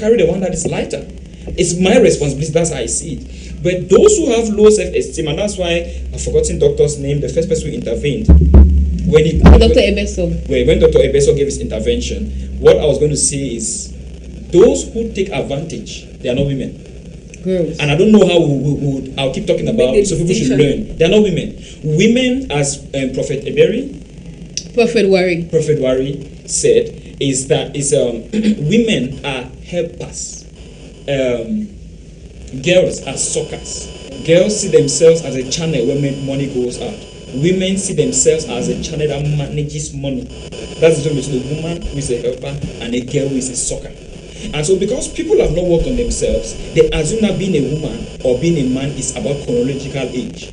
carry the one that is lighter. It's my responsibility. That's how I see it. But those who have low self-esteem, and that's why I've forgotten doctor's name, the first person who intervened, when Dr. Ebeso gave his intervention, what I was going to say is, those who take advantage, they are not women. Girls. And I don't know how I'll keep talking about, so people should learn. They are not women. Women, as Prophet Wari said, is that women are helpers. Girls are suckers. Girls see themselves as a channel where money goes out. Women see themselves as a channel that manages money. That's the difference between a woman who is a helper and a girl who is a sucker. And so because people have not worked on themselves, they assume that being a woman or being a man is about chronological age.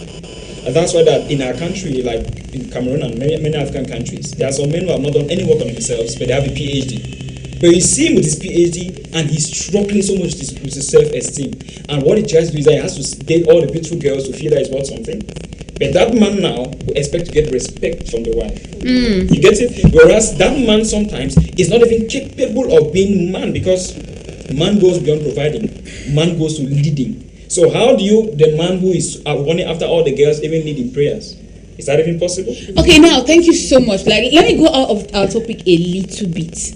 And that's why that in our country, like in Cameroon and many African countries, there are some men who have not done any work on themselves, but they have a PhD. But you see him with his PhD and he's struggling so much with his self-esteem. And what he tries to do is that he has to date all the beautiful girls to feel that he's worth something. But that man now will expect to get respect from the wife. You get it? Whereas that man sometimes is not even capable of being man, because man goes beyond providing. Man goes to leading. So how do the man who is running after all the girls even lead in prayers? Is that even possible? Okay, now thank you so much. Let me go out of our topic a little bit.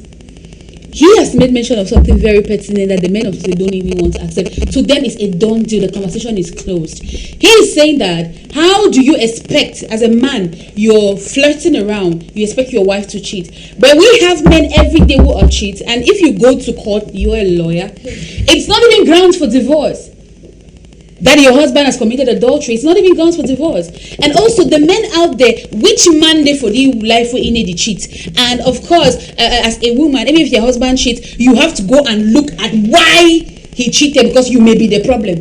He has made mention of something very pertinent that the men of today don't even want to accept. To them, it's a done deal. The conversation is closed. He is saying that, how do you expect, as a man, you're flirting around, you expect your wife to cheat? But we have men every day who are cheats, and if you go to court, you're a lawyer. It's not even grounds for divorce. That your husband has committed adultery, it's not even grounds for divorce. And also the men out there, which man they for the life for in the cheat? And of course, as a woman, even if your husband cheats, you have to go and look at why he cheated, because you may be the problem.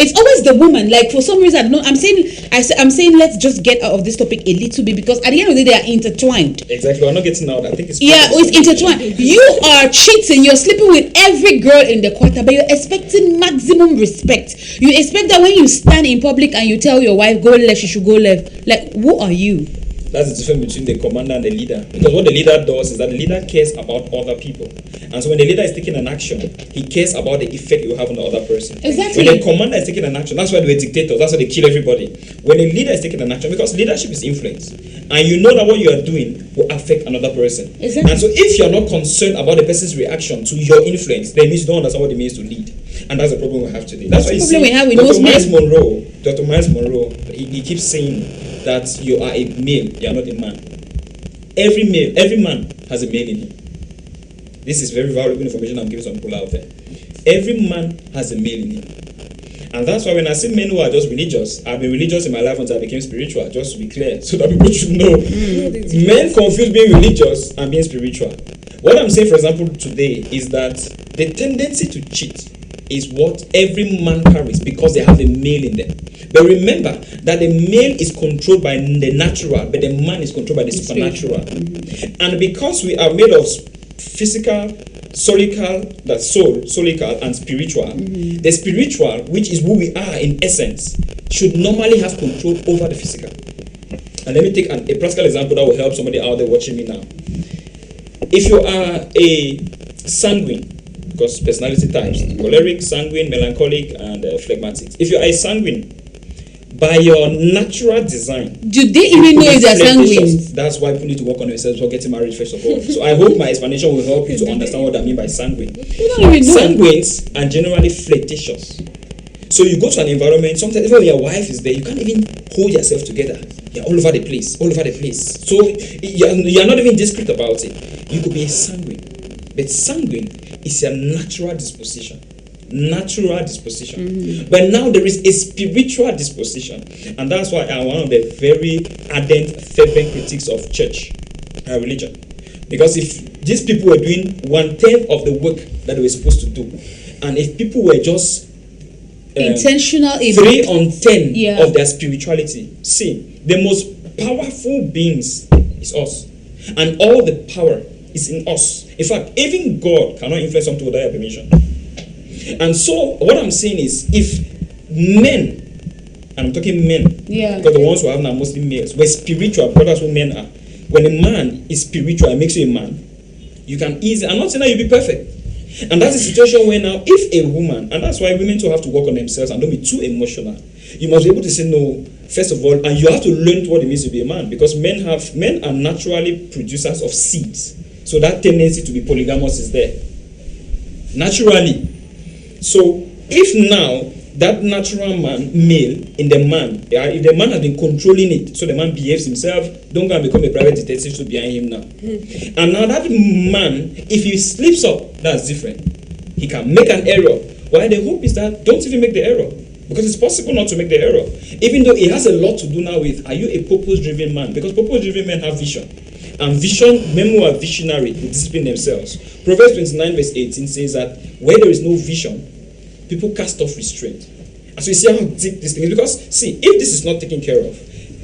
It's always the woman. Like, for some reason, I'm saying let's just get out of this topic a little bit, because at the end of the day, they are intertwined. Exactly. We're not getting out. I think it's it's intertwined. You are cheating. You're sleeping with every girl in the quarter, but you're expecting maximum respect. You expect that when you stand in public and you tell your wife go left, she should go left. Like, who are you? That's the difference between the commander and the leader. Because what the leader does is that the leader cares about other people. And so when the leader is taking an action, he cares about the effect it will have on the other person. Exactly. When the commander is taking an action, that's why they were dictators, that's why they kill everybody. When the leader is taking an action, because leadership is influence, and you know that what you are doing will affect another person. Exactly. And so if you're not concerned about the person's reaction to your influence, then it means you don't understand what it means to lead. And that's the problem we have today. That's why you see Dr. Miles Monroe, he keeps saying that you are a male, you are not a man. Every man has a male in him. This is very valuable information I'm giving some people out there. Every man has a male in him. And that's why when I see men who are just religious, I've been religious in my life until I became spiritual, just to be clear, so that people should know. Men confuse being religious and being spiritual. What I'm saying, for example, today is that the tendency to cheat is what every man carries because they have a male in them. But remember that the male is controlled by the natural, but the man is controlled by the supernatural. And because we are made of physical, solical, and spiritual, the spiritual, which is who we are in essence, should normally have control over the physical. And let me take a practical example that will help somebody out there watching me now. If you are a sanguine, because personality types, choleric, sanguine, melancholic, and phlegmatic. If you are a sanguine, by your natural design, do they even know if they're sanguine? That's why people need to work on themselves before getting married, first of all. So I hope my explanation will help you to understand what I mean by sanguine. Sanguines are generally flirtatious. So you go to an environment, sometimes even when your wife is there, you can't even hold yourself together. You're all over the place. So you're not even discreet about it. You could be a sanguine. But sanguine is a natural disposition. But now there is a spiritual disposition. And that's why I'm one of the very ardent, fervent critics of church and religion. Because if these people were doing 1/10 of the work that they were supposed to do, and if people were just intentional 3 on 10 of their spirituality, see, the most powerful beings is us. And all the power is in us. In fact, even God cannot influence something without your permission. And so, what I'm saying is, if men, and I'm talking men, because the ones who have now mostly males, were spiritual, because that's what men are. When a man is spiritual and makes you a man, you can easily, I'm not saying that you'll be perfect, And that's a situation where now, if a woman, and that's why women too have to work on themselves and don't be too emotional. You must be able to say no, first of all, and you have to learn what it means to be a man, because men are naturally producers of seeds. So that tendency to be polygamous is there. Naturally. So if now that natural male in the man, if the man has been controlling it, so the man behaves himself, don't go and become a private detective to behind him now. And now that man, if he slips up, that's different. He can make an error. Why the hope is that don't even make the error. Because it's possible not to make the error. Even though it has a lot to do now with, are you a purpose-driven man? Because purpose-driven men have vision. And vision, men who are visionary, they discipline themselves. Proverbs 29 verse 18 says that where there is no vision, people cast off restraint. And so you see how deep this thing is. Because, see, if this is not taken care of,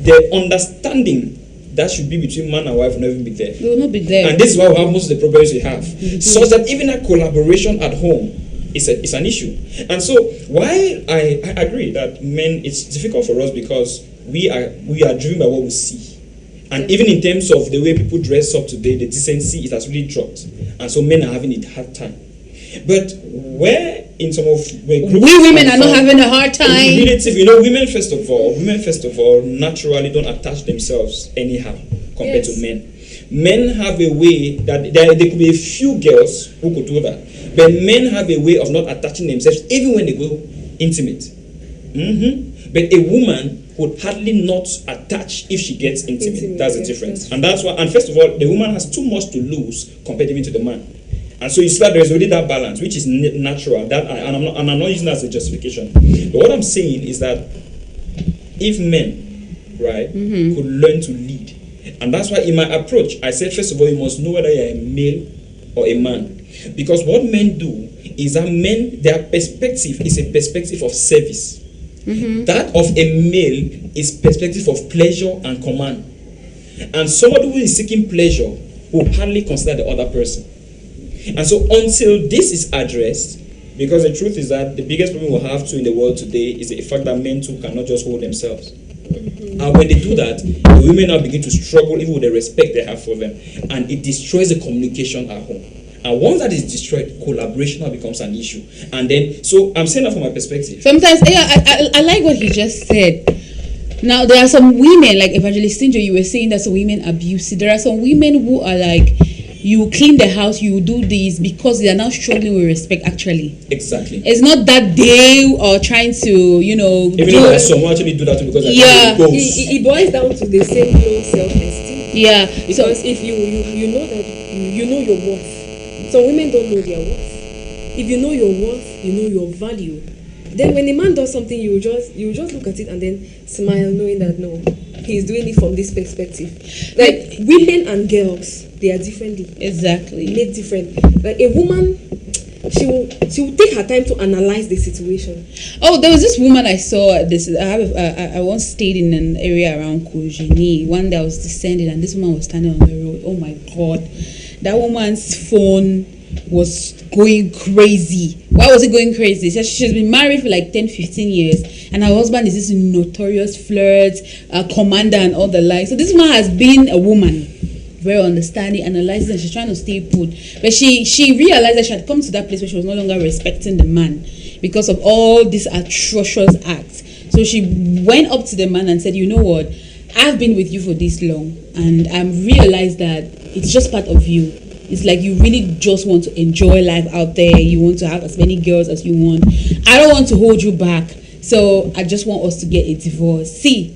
the understanding that should be between man and wife will never be there. It will not be there. And this is why we have most of the problems we have. So that even a collaboration at home is an issue. And so, while I agree that men, it's difficult for us because we are driven by what we see. And even in terms of the way people dress up today, the decency, it has really dropped. And so men are having a hard time. But where in some of we women are not having a hard time. Relative, women first of all naturally don't attach themselves anyhow compared to men. Men have a way that there could be a few girls who could do that, but men have a way of not attaching themselves even when they go intimate. But a woman would hardly not attach if she gets intimate. That's the difference. And that's why. And first of all, the woman has too much to lose compared even to the man. And so you see that there is already that balance, which is natural. I'm not using that as a justification. But what I'm saying is that if men, right, could learn to lead, and that's why in my approach, I said first of all, you must know whether you're a male or a man, because what men do is that men, their perspective is a perspective of service. That of a male is perspective of pleasure and command. And somebody who is seeking pleasure will hardly consider the other person. And so until this is addressed, because the truth is that the biggest problem we have in the world today is the fact that men too cannot just hold themselves. And when they do that, the women now begin to struggle even with the respect they have for them. And it destroys the communication at home. And once that is destroyed, collaboration now becomes an issue. And then, so I'm saying that from my perspective. Sometimes, I like what he just said. Now, there are some women, like Evangelist Sinjo, you were saying that some women abuse it. There are some women who are like, you clean the house, you do this because they are now struggling with respect, actually. Exactly. It's not that they are trying to, even though some actually do that too because it boils down to the same low self-esteem. Yeah. Because if you know that you know your worth. Some women don't know their worth. If you know your worth, you know your value. Then when a man does something, you just look at it and then smile, knowing that no, he's doing it from this perspective. Like women and girls, they are differently. Exactly. Made different. Like a woman, she will take her time to analyze the situation. Oh, there was this woman I saw. I once stayed in an area around Kojini. One day I was descending, and this woman was standing on the road. Oh my God, that woman's phone was going crazy. Why was it going crazy? She's been married for like 10-15 years, and her husband is this notorious flirt, commander and all the like. So this woman has been a woman, very understanding, analyzing, and she's trying to stay put. But she realized that she had come to that place where she was no longer respecting the man because of all these atrocious acts. So she went up to the man and said, you know what, I've been with you for this long, and I realized that it's just part of you. It's like you really just want to enjoy life out there. You want to have as many girls as you want. I don't want to hold you back. So I just want us to get a divorce. See,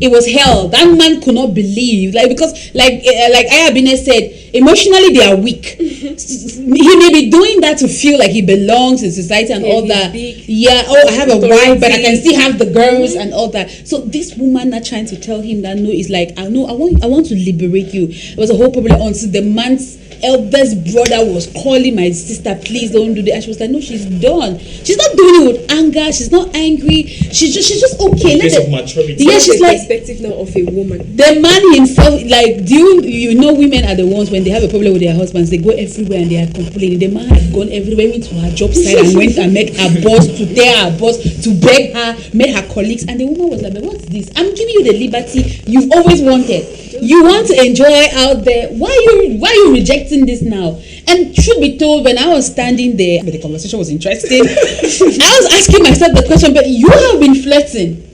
it was hell. That man could not believe. Because Ayabine said, emotionally they are weak. He may be doing that to feel like he belongs in society and all that. Yeah, I have a wife, but I can still have the girls and all that. So this woman not trying to tell him that no, is like, I want to liberate you. It was a whole problem until the man's eldest brother was calling my sister, please don't do that. And she was like, no, she's done. She's not doing it with anger. She's not angry. She's just okay. Because of maturity. Yeah, she's like, perspective now of a woman. The man himself, like, do you know women are the ones when they have a problem with their husbands, they go everywhere and they are complaining. The man had gone everywhere, went to her job site and went and met her boss to tell her boss to beg her, met her colleagues, and the woman was like, but what's this? I'm giving you the liberty you've always wanted. You want to enjoy out there. Why are you rejecting this now? And truth be told, when I was standing there, but the conversation was interesting. I was asking myself the question, but you have been flirting.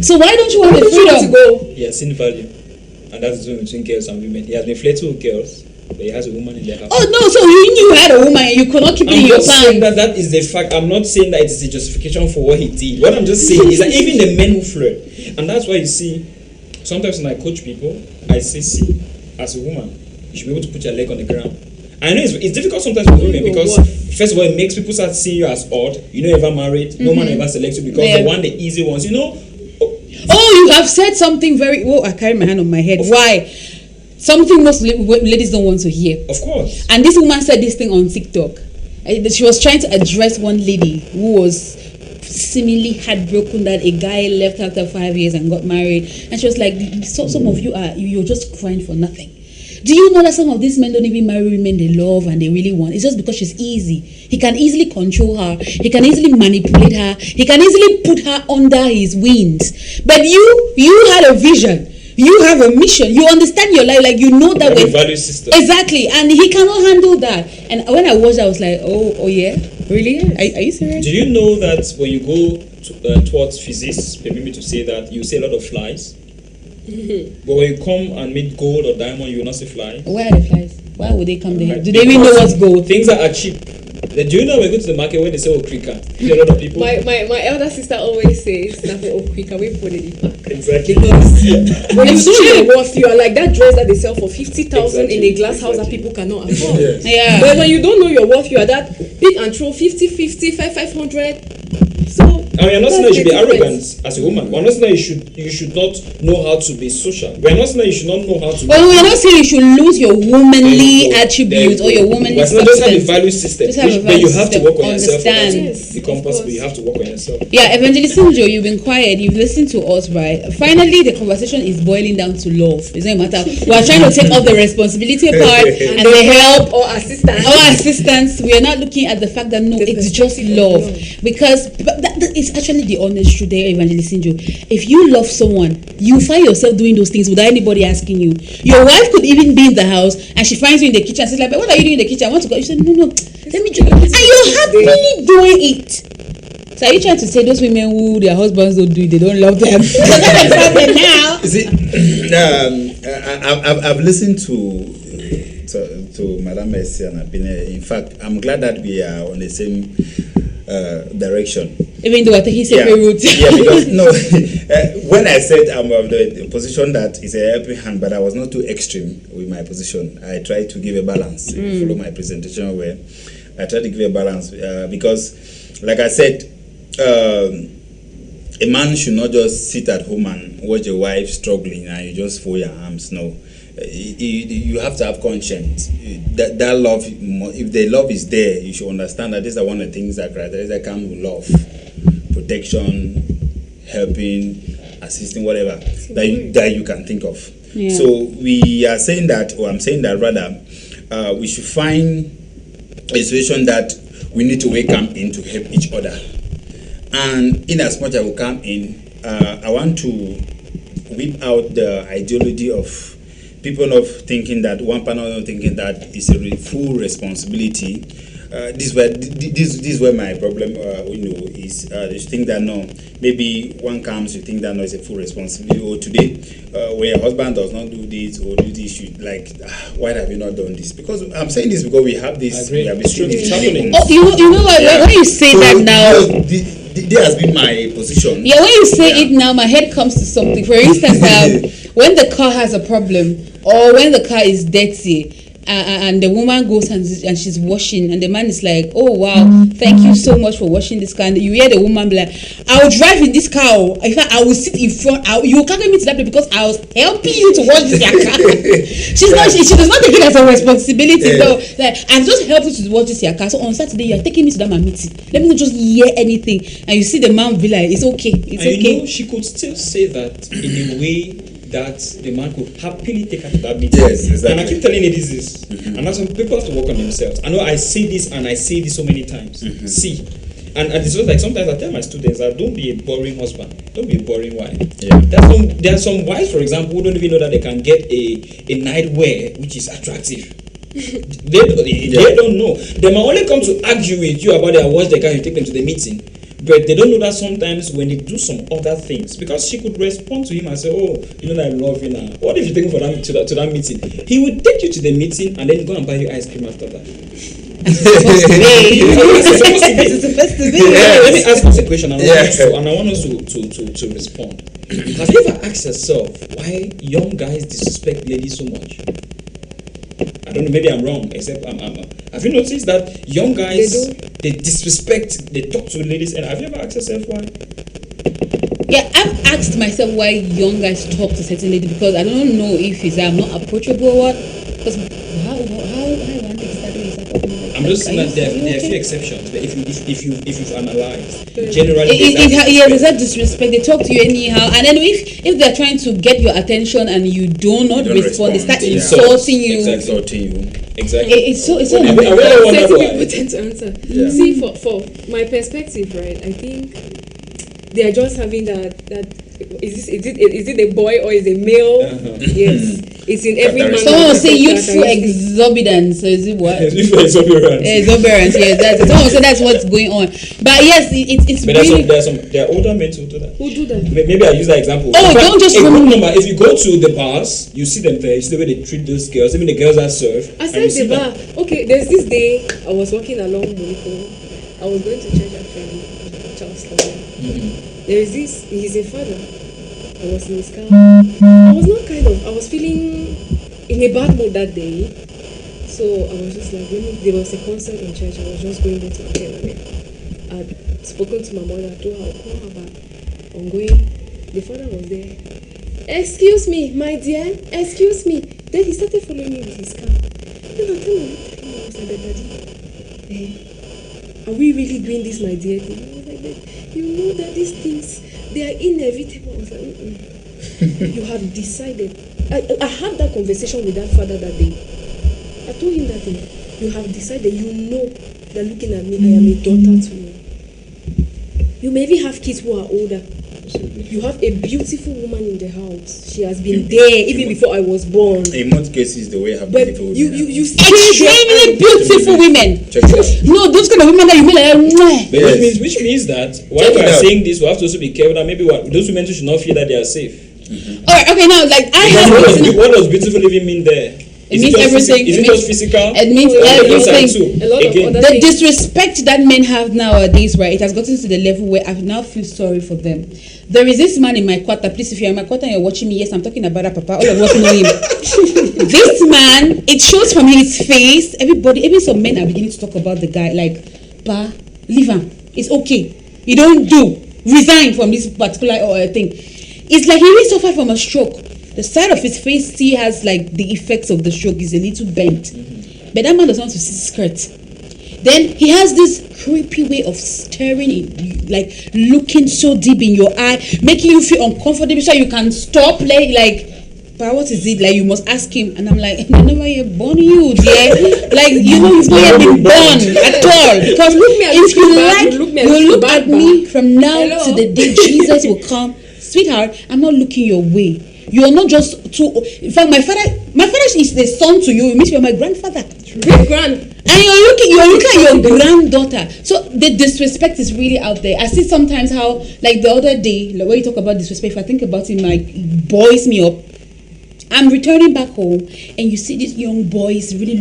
So why don't you want the freedom to go? He has seen value, and that's the difference between girls and women. He has been flirting with girls, but he has a woman in the house. Oh no! So you knew you had a woman and you could not keep it in your saying pants. that is the fact. I'm not saying that it is a justification for what he did. What I'm just saying is that even the men who flirt, and that's why you see, sometimes when I coach people, I say, see, as a woman, you should be able to put your leg on the ground. I know it's difficult sometimes for women because first of all, it makes people start seeing you as odd. You know, ever married, no man ever selects you because they want the easy ones. You know. Oh, you have said something very. Oh, I carry my hand on my head. Why? Something most ladies don't want to hear. Of course. And this woman said this thing on TikTok. She was trying to address one lady who was seemingly heartbroken that a guy left after 5 years and got married, and she was like, some of you you're just crying for nothing. Do you know that some of these men don't even marry women they love and they really want? It's just because she's easy. He can easily control her. He can easily manipulate her. He can easily put her under his wings. But you had a vision. You have a mission. You understand your life. Like, you know that way. Value system. Exactly. And he cannot handle that. And when I watched, I was like, oh yeah? Really? Are you serious? Do you know that when you go towards physics, permit me to say that, you see a lot of flies? But when you come and meet gold or diamond, you will not see flies. Where are the flies? Why would they come there? Do they even know what's gold? Things that are cheap. Do you know when we go to the market when they say okrika? You know a lot of people. My elder sister always says that for okrika we put it in back. Exactly. Because when you know your worth, you are like that dress that they sell for 50,000 in a glass house that people cannot afford. Yes. Yeah. But when you don't know your worth, you are that big and throw 50, 500. So and we are not saying that you should be arrogant as a woman. We are not saying that you should not know how to be social. We are not saying that you should not know how to. Well, we are not saying you should lose your womanly attributes or your womanly substance. But just have a value system. But you have to work on yourself. Understand. Become possible. You have to work on yourself. Yeah, Evangelist Joe, you've been quiet. You've listened to us, right? Finally, the conversation is boiling down to love. It's not a matter. We are trying to take off the responsibility part and the help or assistance. We are not looking at the fact that no, it's just love. Because that is actually the honest truth there, Evangelist Joe. If you love someone, you find yourself doing those things without anybody asking you. Your wife could even be in the house and she finds you in the kitchen and says like, but what are you doing in the kitchen? I want to go. You said, no, let me do it. And you're happily doing it. So are you trying to say those women who their husbands don't do it, they don't love them? Now. You see, I've listened to Madame Mercy and Abine. In fact, I'm glad that we are on the same direction. Even though I think he said route. Yeah, because when I said I'm of the position that is a helping hand, but I was not too extreme with my position. I tried to give a balance. If you follow my presentation where I tried to give a balance because, like I said, a man should not just sit at home and watch your wife struggling and you just fold your arms. No. You have to have conscience. That love, if the love is there, you should understand that these are one of the things that characterize that come with love. Protection, helping, assisting, whatever that you can think of. Yeah. So we are saying that, or I'm saying that rather, we should find a situation that we need to come in to help each other. And in as much as we come in, I want to whip out the ideology of people not thinking that one partner not thinking that it's a full responsibility. This is where my problem is. You think that no, maybe one comes, you think that no, it's a full responsibility. Or today, when your husband does not do this or do this, you like, why have you not done this? Because I'm saying this because we have this. We have this happening. Oh, you know what? Yeah. When you say that now. This has been my position. Yeah, when you say it now, my head comes to something. For instance, when the car has a problem or when the car is dirty, and the woman goes and she's washing, and the man is like, oh wow, thank you so much for washing this car. And you hear the woman be like, I will drive in this car. In fact, I will sit in front. You will carry me to that place because I was helping you to wash this car. She does not take it as a responsibility. So like, I'm just helping to wash this your car. So on Saturday you are taking me to that man meeting. Let me not just hear anything. And you see the man be like, it's okay, it's and okay. You know, she could still say that in a way that the man could happily take her to that meeting. Yes, exactly. And I keep telling you this. And that's some people have to work on themselves. I know I say this and I say this so many times. See, and it's just like sometimes I tell my students that don't be a boring husband, don't be a boring wife. Yeah. There are some wives, for example, who don't even know that they can get a nightwear which is attractive. They don't know. They might only come to argue with you about their watch the car you take them to the meeting. But they don't know that sometimes when they do some other things, because she could respond to him and say, oh, you know that I love you now. What if you take him to that meeting? He would take you to the meeting and then go and buy you ice cream after that. It's supposed to be. Let me ask us a question, and I want us to respond. Have you ever asked yourself why young guys disrespect ladies so much? I don't know, maybe I'm wrong, except have you noticed that young guys, they disrespect, they talk to ladies, and have you ever asked yourself why? Yeah, I've asked myself why young guys talk to certain ladies, because I don't know if it's I'm not approachable or what. Because how one takes that way is like, I'm just saying that there are a few exceptions, but if you've analyzed, generally there's that disrespect. They talk to you anyhow, and then if they're trying to get your attention and you do not respond, they start insulting you. Exactly. It's so certain people tend to answer. Yeah. See, for my perspective, right, I think they are just having that is it a boy or is it male? Yes, it's in every man. Someone will say youthful exuberance. So is it what? Youthful exuberance. Exuberance. Yes, someone will say that's what's going on. But yes, it's but really. There are older men who do that. Who do that? Maybe I use that example. Oh, don't just remember. If you go to the bars, you see them there. You see the way they treat those girls. Even the girls that serve. I said the bar. Okay, there's this day I was walking along Monaco. I was going to church actually, Charleston. There is this. He's a father. I was in his car. I was feeling in a bad mood that day. So I was just like, there was a concert in church. I was just going there to attend it. I'd spoken to my mother. I told her I'll call her back. I'm going. The father was there. Excuse me, my dear. Excuse me. Then he started following me with his car. Then I told him, I was like, Daddy, are we really doing this, my dear? I was like, you know that these things, they are inevitable. I was like, you have decided. I had that conversation with that father that day. I told him that thing. You have decided, you know that looking at me, I am a daughter to you. You may even have kids who are older. You have a beautiful woman in the house. She has been there even before I was born. In most cases, the way I have But beautiful women. You extremely beautiful women. Check it out. No, those kind of women that you mean like. But Yes. which means that while we are saying this, we have to also be careful that maybe those women should not feel that they are safe. Alright, okay, now like What does beautiful living mean there? It means everything. Is it just physical? It means everything. A lot of other The things. disrespect that men have nowadays, right? It has gotten to the level where I now feel sorry for them. There is this man in my quarter. Please, if you're in my quarter and you're watching me, yes, I'm talking about that, Papa. All of us know him. This man, it shows from his face. Everybody, even some men are beginning to talk about the guy. Like, Pa, leave him. It's okay. You don't do. Resign from this particular thing. It's like he really suffered from a stroke. The side of his face still has like the effects of the stroke. Is a little bent. But that man doesn't want to see his skirt. Then he has this creepy way of staring in, like looking so deep in your eye, making you feel uncomfortable so you can stop like but what is it? Like you must ask him. And I'm like, I never yet born you, dear. Like, you know, you've not yet been born at all. Because if you like, you look at me from now to the day Jesus will come. Sweetheart, I'm not looking your way. You are not just too. In fact, my father is the son to you. It means you're my grandfather. Great grand. And you're looking at your granddaughter. So the disrespect is really out there. I see sometimes how, like the other day, like when you talk about disrespect, if I think about it, it boils me up. I'm returning back home, and you see these young boys really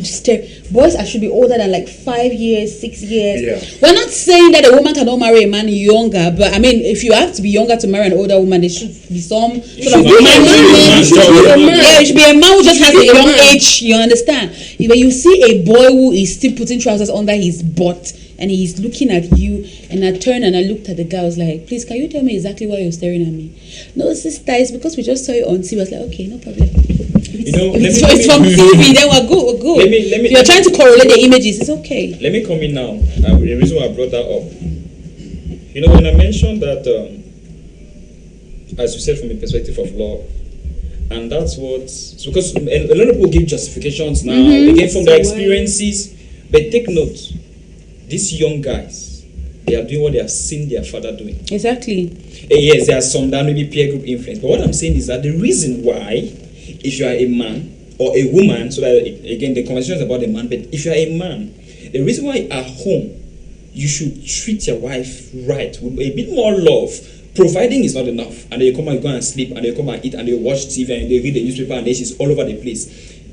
boys that should be older than like 5 years, 6 years. Yeah. We're not saying that a woman cannot marry a man younger, but I mean, if you have to be younger to marry an older woman, there should be some sort of man. Yeah, it should be a man who just has a young age. You understand? When you see a boy who is still putting trousers under his butt, and he's looking at you, and I turned and I looked at the guy. I was like, please, can you tell me exactly why you're staring at me? No, sister, it's because we just saw you on TV. I was like, okay, no problem. It's from TV, then we're good. If you're trying to correlate the images, it's okay. Let me come in now. The reason why I brought that up, you know, when I mentioned that, as you said, from a perspective of law, and that's what, because a lot of people give justifications now, they get from their experiences, but take note. These young guys, they are doing what they have seen their father doing. Exactly. Yes, there are some that may be peer group influence. But what I'm saying is that the reason why, if you are a man or a woman, so that again the conversation is about a man, but if you are a man, the reason why at home you should treat your wife right with a bit more love. Providing is not enough, and then you come and go and sleep, and they come and eat, and they watch TV, and they read the newspaper, and she's all over the place.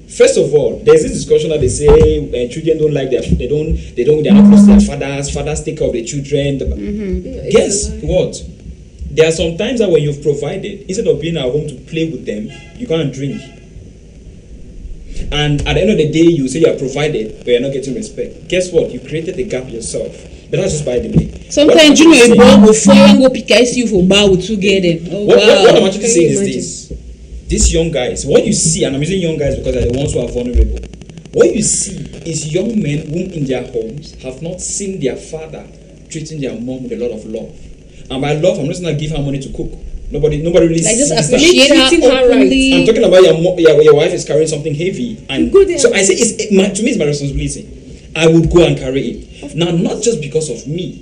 First of all, there's this discussion that they say children don't like they're not close to their fathers. Fathers take care of the children. Guess what? There are some times that when you've provided, instead of being at home to play with them, you go and drink. And at the end of the day, you say you are provided, but you're not getting respect. Guess what? You created a gap yourself. But that's just by the way. Sometimes you know a boy will fall and go pick ICU for bar with together. What I'm actually saying is this. These young guys, what you see, and I'm using young guys because they're the ones who are vulnerable. What you see is young men who in their homes have not seen their father treating their mom with a lot of love. And by love, I'm not going to give her money to cook. Nobody really like sees just that. appreciate her openly. I'm talking about your wife is carrying something heavy, and so I say to me it's my responsibility. I would go and carry it. Now, not just because of me,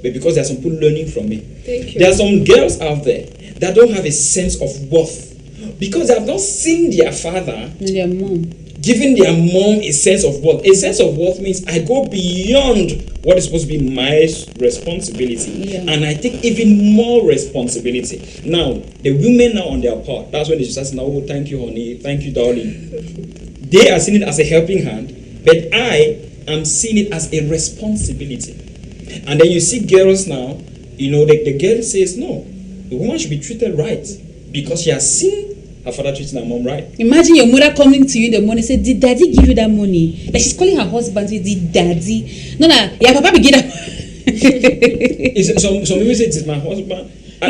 but because there are some people learning from me. Thank you. There are some girls out there that don't have a sense of worth. Because they have not seen their father and their mom giving their mom a sense of worth. A sense of worth means I go beyond what is supposed to be my responsibility, and I take even more responsibility. Now, the women now on their part, that's when they just say, "Oh, thank you, honey, thank you, darling." They are seeing it as a helping hand, but I am seeing it as a responsibility. And then you see girls now, you know, the girl says, "No, the woman should be treated right because she has seen her father treating her mom right." Imagine your mother coming to you in the morning and say, "Did daddy give you that money?" Like she's calling her husband, say, "Did daddy?" No, yeah, papa be get that. Some people say it's my husband. To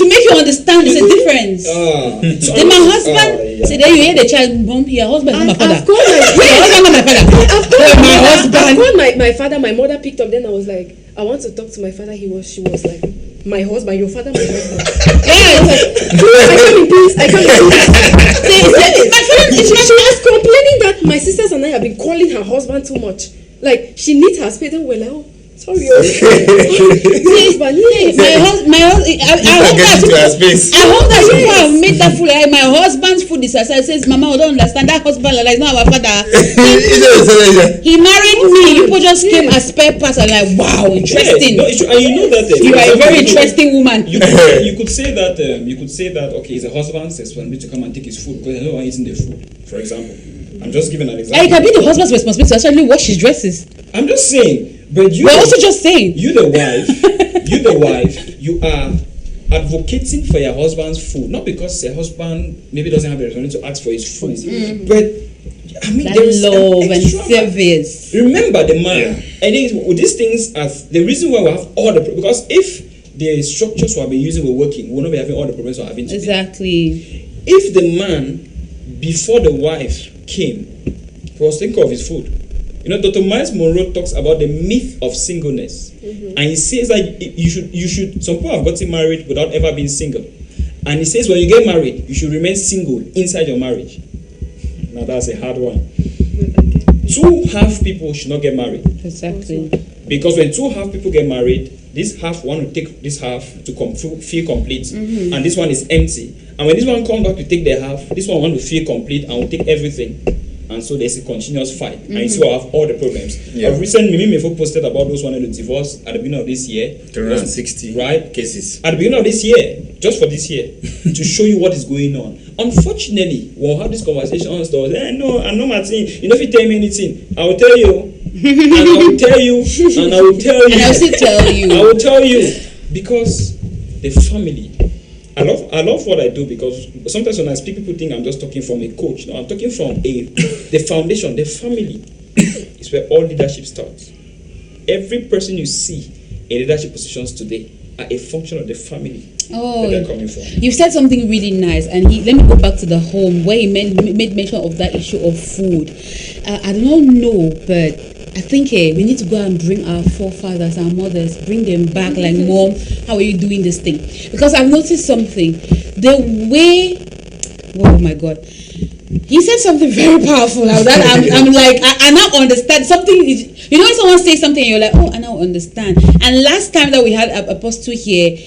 make you understand, there's a difference. Then my husband, say, then you hear the child, "Mom, your husband is my father." Of course, my husband. My father, my mother picked up. Then I was like, I want to talk to my father. She was like, "My husband, your father, my husband." I can't be pleased. My friend, she was complaining that my sisters and I have been calling her husband too much. Like she needs her space. And we're like, "Oh, sorry." My husband. I hope that you have made that fool. Like, my husband's food is aside. Says, "Mama, I don't understand that husband. Like, it's not our father." He married me. You just came as spare parts. And like, wow, interesting. No, and you know that you are a very interesting woman. You could say that. Okay, it's a husband's responsibility to come and take his food because I know I'm eating the food. For example, I'm just giving an example. It can be the husband's responsibility to actually wash his dresses. I'm just saying, but we're also just saying. You the wife, you are advocating for your husband's food, not because your husband maybe doesn't have the responsibility to ask for his food, but I mean there is love and service. Remember the man, and with these things as the reason why we have all the because if the structures we have been using were working, we will not be having all the problems we're having today. Exactly. If the man before the wife came was thinking of his food. You know, Dr. Miles Monroe talks about the myth of singleness, and he says that you should. Some people have gotten married without ever being single, and he says when you get married, you should remain single inside your marriage. Now that's a hard one. Two half people should not get married. Exactly. Because when two half people get married, this half want to take this half to feel complete, and this one is empty. And when this one comes back to take their half, this one want to feel complete and will take everything. and so there's a continuous fight, and you see I have all the problems. Yeah. Recently, Mimi Mefo posted about those wanting to divorce at the beginning of this year. 360 right cases at the beginning of this year, just for this year, to show you what is going on. Unfortunately, we'll have this conversation on stores. No, I know Martin. You know, if you tell me anything, I will tell you, and I will tell you, and I will tell you, And I'll still tell you. I will tell you, because the family. I love what I do, because sometimes when I speak, people think I'm just talking from a coach. No, I'm talking from the foundation, the family is where all leadership starts. Every person you see in leadership positions today are a function of the family where they're coming from. You said something really nice, and let me go back to the home where he made mention of that issue of food. I don't know, but I think we need to go and bring our forefathers, our mothers, bring them back. Like, Mom, how are you doing this thing? Because I've noticed something. The way, oh my God, he said something very powerful. Now that I'm like, I now understand something. You know, when someone says something, you're like, oh, I now understand. And last time that we had Apostle here,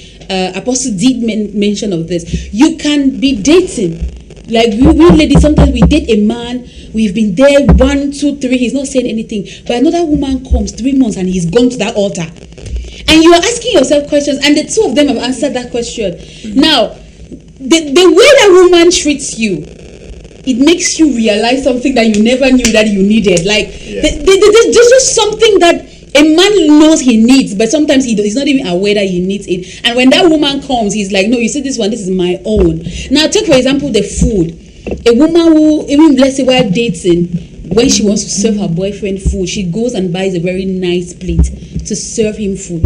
Apostle did mention of this. You can be dating. Like we ladies, sometimes we date a man, we've been there 1, 2, 3, he's not saying anything, but another woman comes 3 months and he's gone to that altar, and you are asking yourself questions, and the two of them have answered that question. Now, the way that woman treats you, it makes you realize something that you never knew that you needed. Like, there's just something that a man knows he needs, but sometimes he's not even aware that he needs it. And when that woman comes, he's like, no, you see this one, this is my own. Now, take for example the food. A woman who, even let's say while dating, when she wants to serve her boyfriend food, she goes and buys a very nice plate to serve him food.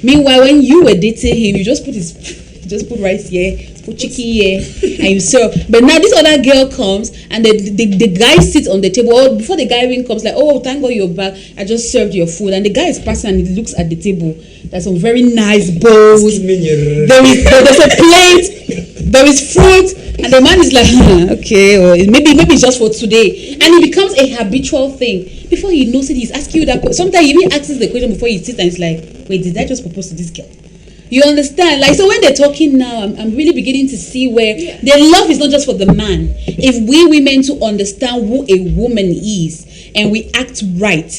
Meanwhile, when you were dating him, you just put rice here, put chicken here, and you serve. But now this other girl comes, and the guy sits on the table. Or before the guy even comes, like, oh, thank God you're back, I just served your food. And the guy is passing and he looks at the table. There's some very nice bowls. There's a plate. There is fruit. And the man is like, okay, or maybe it's just for today. And it becomes a habitual thing. Before he knows it, he's asking you that question. Sometimes he even asks the question before he sits, and he's like, wait, did I just propose to this girl? You understand? Like, so when they're talking now, I'm really beginning to see where their love is not just for the man. If we women to understand who a woman is and we act right,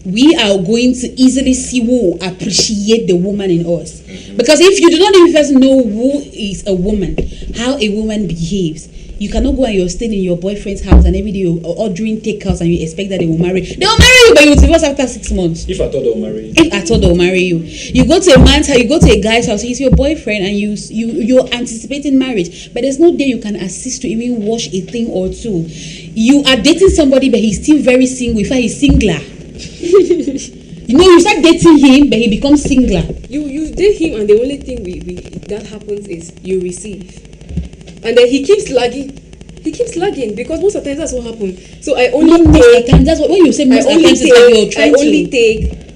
we are going to easily see who will appreciate the woman in us. Because if you do not even first know who is a woman, how a woman behaves, you cannot go and you're staying in your boyfriend's house and every day you're ordering takeouts and you expect that they will marry. They will marry you, but you will divorce after 6 months. If I thought they will marry you. If I thought they will marry you. You go to a man's house, you go to a guy's house, he's your boyfriend, and you're anticipating marriage, but there's no day you can assist to even wash a thing or two. You are dating somebody, but he's still very single. In fact, he's singler. You know, you start dating him, but he becomes singler. You date him, and the only thing that happens is you receive. And then he keeps lagging. Because most of the times that's what happens. So I only take. That's what when you say most of the times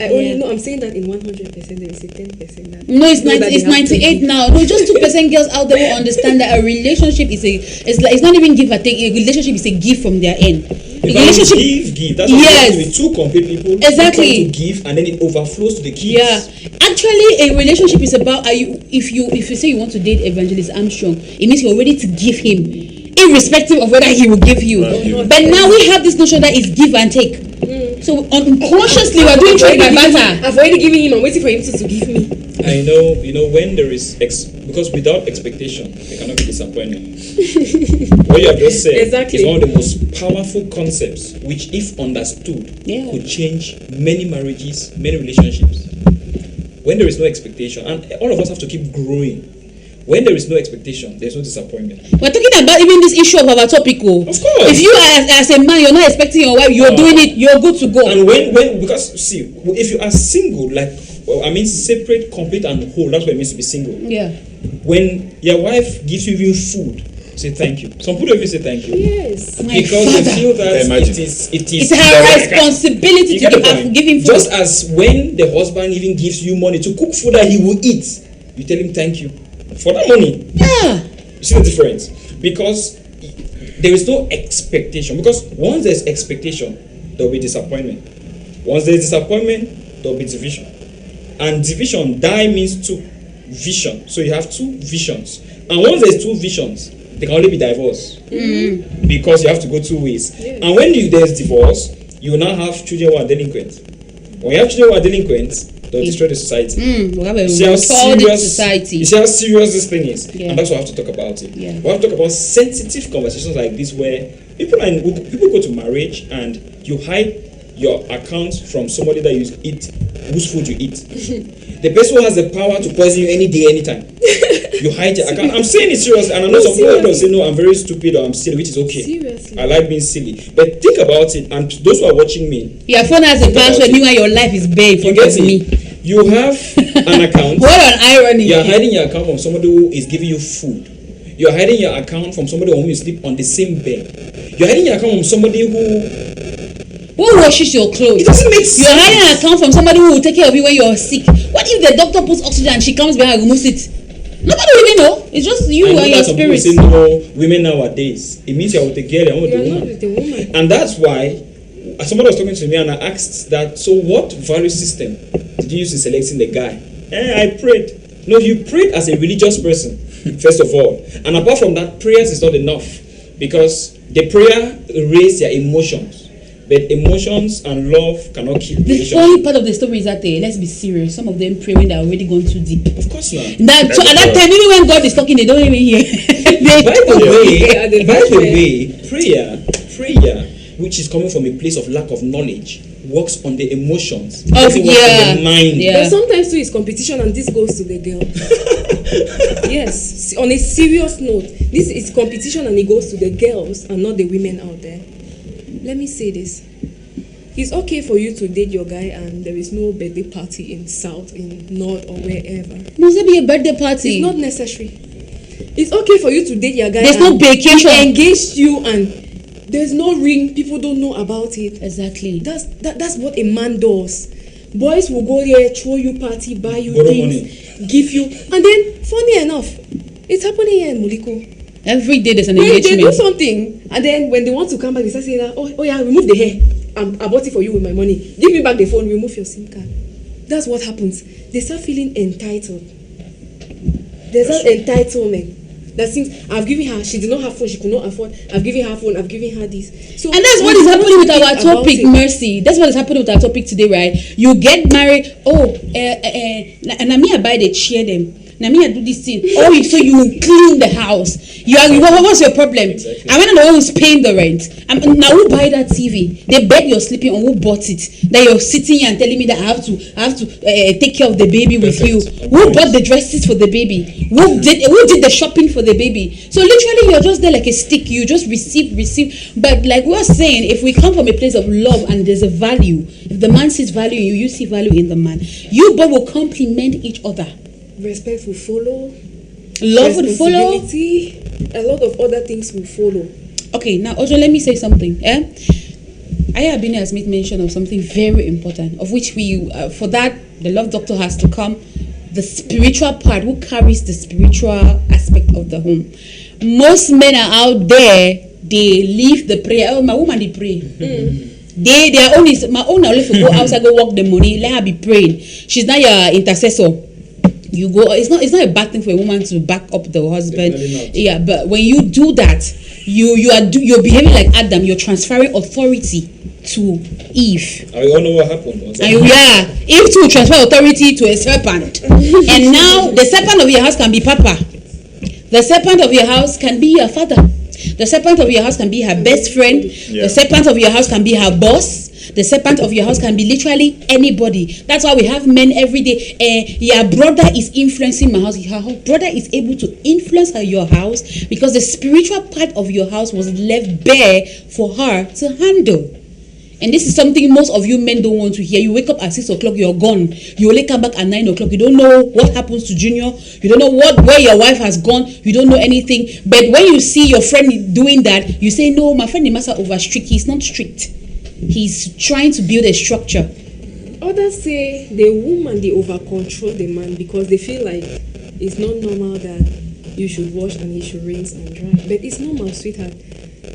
no, I'm saying that in 100% there is a 10% that. No, it's 98 now. No, just 2% girls out there who understand that a relationship it's not even give or take. A relationship is a gift from their end. Give. That's what with two complete people. Exactly. To give, and then it overflows to the kids. Yeah. Actually, a relationship is about if you say you want to date Evangelist Armstrong, it means you're ready to give him, irrespective of whether he will give you. But now we have this notion that it's give and take. So unconsciously we're doing trade by barter. I've already given him. I'm waiting for him to give me. I know. When there is because without expectation there cannot be disappointment. What you have just said is one of the most powerful concepts, which, if understood, could change many marriages, many relationships. When there is no expectation, and all of us have to keep growing. When there is no expectation, there is no disappointment. We're talking about even this issue of our topic. Of course. If you as a man, you're not expecting your wife, you're doing it, you're good to go. And because see, if you are single, separate, complete, and whole, that's what it means to be single. Yeah. When your wife gives you even food, say thank you. Some people even say thank you. Yes. Because they feel that it's her responsibility to give him food. Just as when the husband even gives you money to cook food that he will eat, you tell him thank you for that money. Yeah. You see the difference? Because there is no expectation. Because once there's expectation, there will be disappointment. Once there's disappointment, there will be division. And division, die means two. Vision. So you have two visions. And once there's two visions, There can only be divorce because you have to go 2 ways. Yeah. And when there's divorce, you now have children who are delinquent. When you have children who are delinquent, they'll destroy the society. We have a You see how serious society. You see how serious this thing is, Yeah. and that's why I have to talk about it. Yeah. We have to talk about sensitive conversations like this, where people go to marriage and you hide your account from somebody that you eat, whose food you eat. The person who has the power to poison you any day, anytime. You hide your account. I'm saying it seriously, and I know some people don't say no, I'm very stupid or I'm silly, which is okay. Seriously. I like being silly, but think about it. And those who are watching me, Your phone has a Think about password, it. meanwhile your life is bare in you front get of me. it. You have an account. What an irony. You are hiding your account from somebody who is giving you food. You are hiding your account from somebody whom you sleep on the same bed. You are hiding your account from somebody Who washes your clothes? It doesn't make sense. You're hiding an account from somebody who will take care of you when you're sick. What if the doctor puts oxygen and she comes behind and removes it? Nobody will even know. It's just you I know and your that some people spirit. say no, women nowadays. It means you're with a girl, you're with You're a not woman. with a woman. And that's why somebody was talking to me and I asked that, so what value system did you use in selecting the guy? I prayed. No, you prayed as a religious person, first of all. And apart from that, prayers is not enough, because the prayer raised their emotions. But emotions and love cannot keep The relationship. funny part of the story is that let's be serious. Some of them pray when they're already gone too deep. Of course not. That, so at that time, even when God is talking, they don't even hear. By the Yeah, the way, prayer, which is coming from a place of lack of knowledge, works on the emotions. It doesn't work on the mind. Yeah. But sometimes too is competition, and this goes to the girl. Yes, on a serious note, this is competition and it goes to the girls and not the women out there. Let me say this. It's okay for you to date your guy and there is no birthday party in South, in North, or wherever. Must there be a birthday party? It's not necessary. It's okay for you to date your guy. There's and no vacation. he engaged you and there's no ring. People don't know about it. Exactly. That's what a man does. Boys will go there, throw you party, buy you Borrow things, give you, and then funny enough, it's happening here in Muliko. Every day there's an When they do engagement. something, and then when they want to come back, they start saying that, oh yeah, remove the hair. I bought it for you with my money. Give me back the phone. Remove your SIM card. That's what happens. They start feeling entitled. There's that entitlement. That seems I've given her. She did not have phone. She could not afford. I've given her phone. I've given her this. So And that's what is happening with our topic, Mercy. That's what is happening with our topic today, right? You get married. Oh, and me I buy the chair them. Now me I do this thing. Oh, so you clean the house. What's your problem? Exactly. I went on the one who's paying the rent. Now who buy that TV? The bed you're sleeping on, who bought it? That you're sitting here and telling me that I have to take care of the baby with you. Who bought the dresses for the baby? Who did the shopping for the baby? So literally you're just there like a stick. You just receive. But like we're saying, if we come from a place of love and there's a value, if the man sees value in you, you see value in the man. You both will complement each other. Respect will follow. Love would follow. Responsibility, a lot of other things will follow. Okay, now Ojo, let me say something. Aya Abini has made mention of something very important, of which we, for that, the love doctor has to come. The spiritual part, who carries the spiritual aspect of the home. Most men are out there, they leave the prayer. Oh, my woman, they pray. Their own is, my own, only to go outside, go work the money, let her be praying. She's not your intercessor. You go. It's not a bad thing for a woman to back up the husband. Yeah, but when you do that, you're behaving like Adam. You're transferring authority to Eve. And we all know what happened. And Eve too transfer authority to a serpent. And now the serpent of your house can be Papa. The serpent of your house can be your father. The serpent of your house can be her best friend. Yeah. The serpent of your house can be her boss. The serpent of your house can be literally anybody. That's why we have men every day. Your brother is influencing my house. Her brother is able to influence your house because the spiritual part of your house was left bare for her to handle. And this is something most of you men don't want to hear. You wake up at 6 o'clock, you're gone. You only come back at 9 o'clock. You don't know what happens to Junior. You don't know where your wife has gone. You don't know anything. But when you see your friend doing that, you say, no, my friend, he must have over strict. He's not strict. He's trying to build a structure. Others say the woman, they over control the man because they feel like it's not normal that you should wash and he should rinse and dry. But it's normal, sweetheart.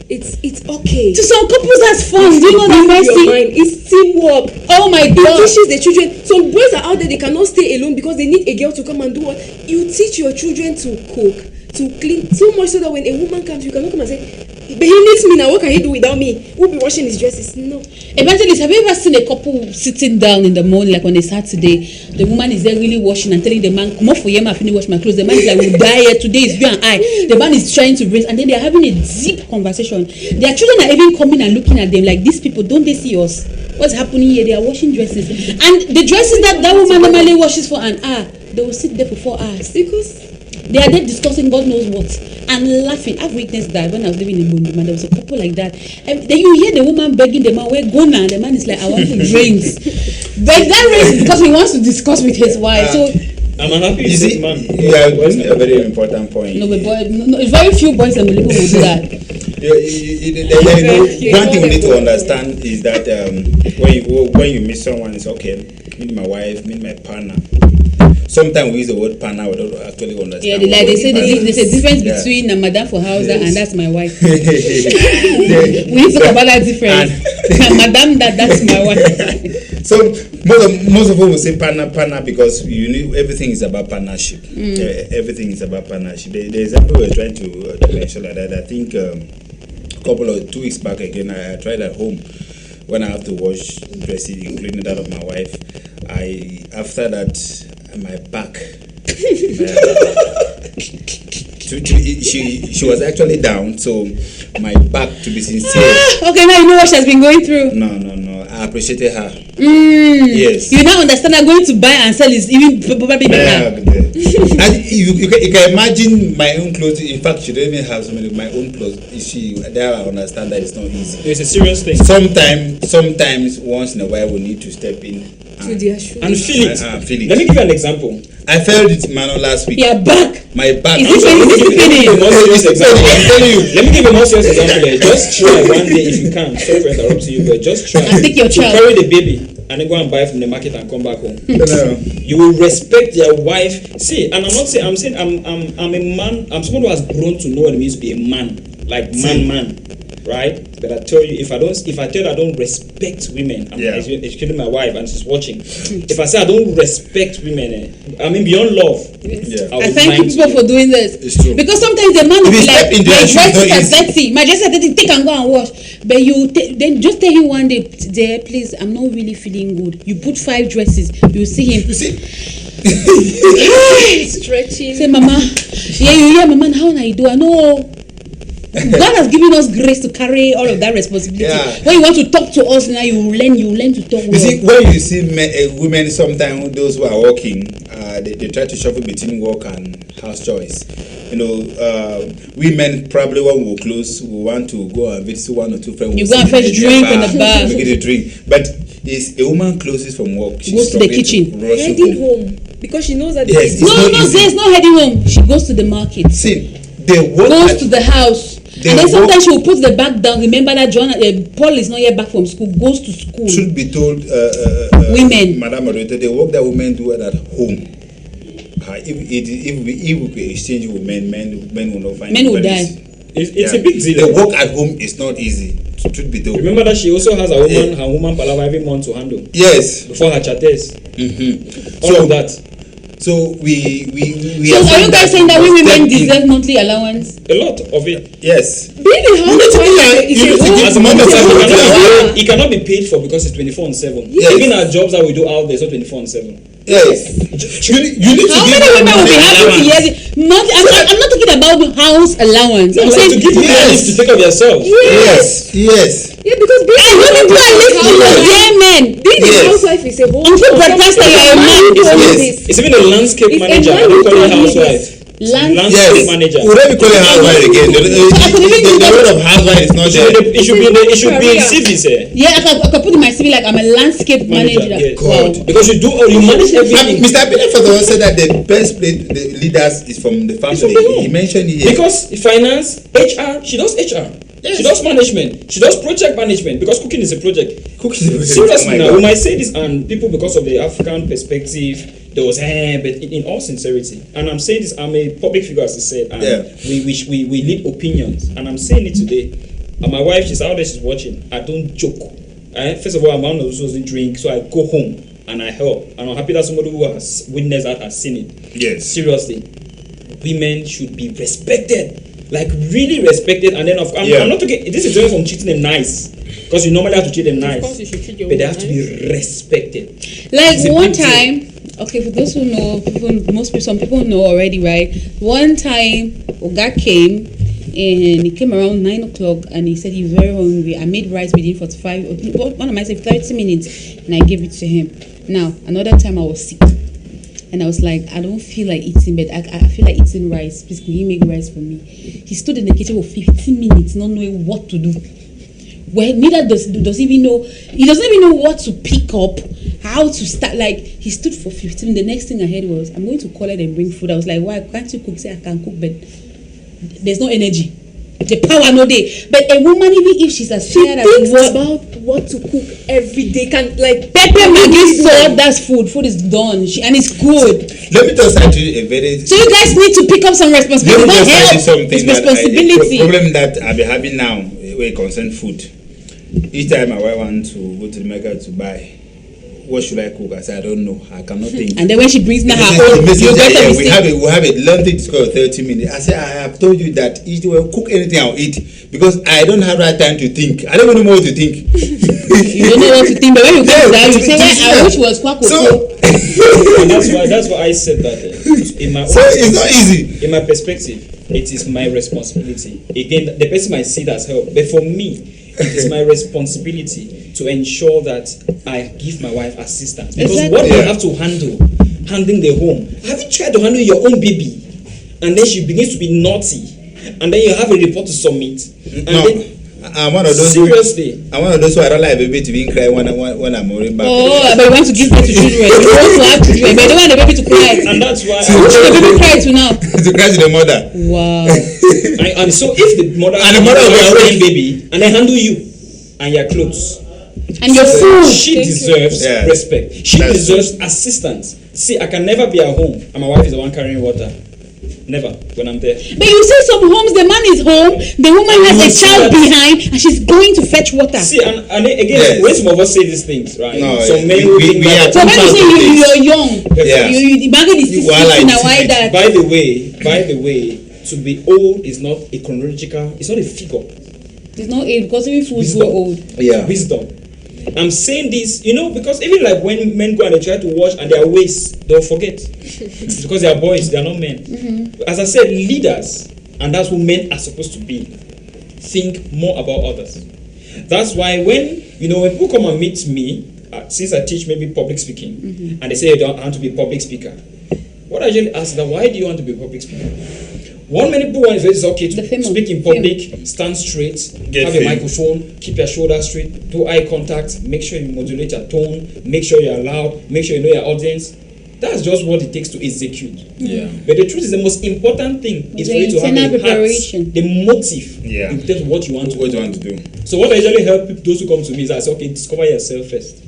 It's okay. To some couples, that's fun. Do you know that, Mercy? It's teamwork. Oh my It God. teaches the children. Some boys are out there, they cannot stay alone because they need a girl to come and do what? You teach your children to cook, to clean so much so that when a woman comes, you cannot come and say, but he needs me now, what can he do without me? Who'll be washing his dresses? No. Evangelist, have you ever seen a couple sitting down in the morning, like on a Saturday? The woman is there really washing and telling the man, come off for you, I finish wash my clothes. The man is like, we'll die here today, it's you and I. The man is trying to raise, and then they are having a deep conversation. Their children are even coming and looking at them like, these people, don't they see us? What's happening here? They are washing dresses. And the dresses that woman normally washes for an hour, they will sit there for 4 hours. Because they are there discussing God knows what and laughing. I've witnessed that when I was living in Bunduma. There was a couple like that. And then you hear the woman begging the man, where go now? And the man is like, I want to raise. But that raise is because he wants to discuss with his wife. So I'm unhappy you with see, this man. you are raising a very important point. no, but very few boys and people will do that. One thing we need to understand is that when you meet someone, it's okay. Meet my wife, meet my partner. Sometimes we use the word partner, we don't actually understand. Yeah, they say there's a difference between a madam for houser and that's my wife. We need to talk about that difference. Madam, that's my wife. So most of them will say partner because you know everything is about partnership. Everything is about partnership. The example we're trying to mention like that, I think a couple of 2 weeks back again, I tried at home when I have to wash dresses, including that of my wife. After that. My back. She was actually down, so my back, to be sincere. Okay, now you know what she has been going through. No, I appreciated her. Yes. You now understand that going to buy and sell is even probably better. And you can imagine my own clothes. In fact, she don't even have some of my own clothes. There I understand that it's not easy. It's a serious thing. Sometimes once in a while we need to step in and feel it. Feel it. Let me give you an example. I felt it, Mano, last week. Your back. My back. Is it pain? Let me give you a more serious example here. Just try one day if you can. Sorry for interrupting you, but just try. And take your child. Carry the baby and then go and buy from the market and come back home. No. You will respect your wife. See, and I'm not saying I'm a man. I'm someone who has grown to know what it means to be a man, like man. Right? But I tell you, if I tell you I don't respect women, I'm educating my wife and she's watching. If I say I don't respect women, I mean beyond love. Yes. I thank people for doing this. It's true. Because sometimes the man will be like, my dresses are dirty. My dresses are dirty. Take and go and wash. But you then just tell him one day, there, please, I'm not really feeling good. You put 5 dresses. You see him. You see. Stretching. Say, Mama, yeah, Mama, how I do? I know. God has given us grace to carry all of that responsibility. Yeah. When you want to talk to us now, you learn to talk. You see, when you see women, sometimes those who are working, they try to shuffle between work and house chores. You know, women probably when we close, we want to go and visit 1 or 2 friends. You go and fetch drink in the bar. We get a drink, but if a woman closes from work, she goes to the kitchen, heading home because she knows that. Yes, there's no heading home. She goes to the market. See, they work goes to the house. And then sometimes she will put the bag down. Remember that Paul is not yet back from school. Goes to school. Should be told, women. Madam Moderator, the work that women do at home. If we could exchange with men will not find. Men will die. It's a big deal. The work at home is not easy. Should be told. Remember that she also has her woman palava every month to handle. Yes. Before her chatters. All of that. So we So are you guys saying that we women deserve monthly allowance? A lot of it. Yes. Being a it cannot be paid for because it's 24/7. Yes. Even our jobs that we do out there, it's not 24/7. Yes. You need how many women will be happy to hear it? I'm not talking about house allowance. I'm saying to give you money to take care of yourself. Yes. Yeah, because being being a housewife is a whole. Until broadcaster, you're a man. It's even a landscape manager. I don't call her housewife. Landscape manager. Would I be calling housewife again? The word of housewife is not there. It should be in CV, sir. Yeah, I can put in my CV like I'm a landscape manager. Yes. God. Because you manage everything. Mr. Abinefo said that the best place the leaders is from the family. He mentioned it here. Because finance, HR, she does HR. Yes. She does management. She does project management because cooking is a project. Seriously, now we might say this, and people, because of the African perspective, there was but in all sincerity, and I'm saying this, I'm a public figure, as I said, and we lead opinions, and I'm saying it today. And my wife, she's out there, she's watching. I don't joke. First of all, I'm one of those who doesn't drink, so I go home and I help, and I'm happy that somebody who has witnessed that has seen it. Yes. Seriously. women should be respected, like really respected. And then I'm not talking. This is different from treating them nice, because you normally have to treat them nice. Of course, you should treat your but they woman have to be respected. Like one time, okay, for those who know, some people know already, right? One time, Oga came, and he came around 9 o'clock, and he said he was very hungry. I made rice within 45, one of my said 30 minutes, and I gave it to him. Now, another time I was sick, and I was like, I don't feel like eating, but I feel like eating rice. Please, can you make rice for me? He stood in the kitchen for 15 minutes, not knowing what to do. Well, neither does he even know. He doesn't even know what to pick up, how to start. Like, he stood for 15. The next thing I heard was, I'm going to call it and bring food. I was like, why can't you cook? Say, I can cook, but there's no energy. The power no day. But a woman, even if she's as tired as about what to cook every day, can like pepper, maggi, salt, that's food. Food is done, and it's good. Let me just add to you a very. So you guys need to pick up some responsibility. Let me just add Help. you something. It's responsibility. The problem that I've been having now, when it concerns food. Each time my wife wants to go to the market to buy, what should I cook? I say, I don't know. I cannot think. And then when she brings now her own, we have a lengthy discussion of 30 minutes. I say, I have told you that if you will cook anything, I'll eat, because I don't have that time to think. I don't even know what to think. You don't know what to think, but when you get there, you say, I wish it was kwako. And that's why I said that in my own it's not easy. In my perspective, it is my responsibility. Again, the person might see that as help, but for me, it is my responsibility to ensure that I give my wife assistance. Because what I have to handling the home. Have you tried to handle your own baby, and then she begins to be naughty, and then you have a report to submit? And I'm one of those. Seriously, I'm one of those who I don't like a baby to be cry when I'm already back. Oh, but you want to give birth to children. You want to have children, but you don't want the baby to cry. And that's why the baby cry to now. To cry to the mother. Wow. And so if the mother will be baby and they handle you and your clothes and your food, she deserves respect. She deserves assistance. See, I can never be at home and my wife is the one carrying water. Never, when I'm there. But you see some homes, the man is home, the woman has a child behind, and she's going to fetch water. See, and again, when some of us say these things, right? No, so many think that. So when you say you're young, you imagine the system and why that. By the way, to be old is not a chronological, it's not a figure. It's not age, because even fools grow old. Yeah. Wisdom. I'm saying this, because even like when men go and they try to wash and their waist, they'll forget. It's because they are boys, they are not men. Mm-hmm. As I said, leaders, and that's who men are supposed to be, think more about others. That's why when people come and meet me, since I teach maybe public speaking, and they say you don't want to be a public speaker, what I usually ask them, why do you want to be a public speaker? Many people want to say it's okay to speak in public, stand straight, have a microphone, keep your shoulders straight, do eye contact, make sure you modulate your tone, make sure you're loud, make sure you know your audience. That's just what it takes to execute. Yeah. But the truth is the most important thing is for you to have the heart, the motive in terms of what you want to do. So what I usually help those who come to me is I say, okay, discover yourself first.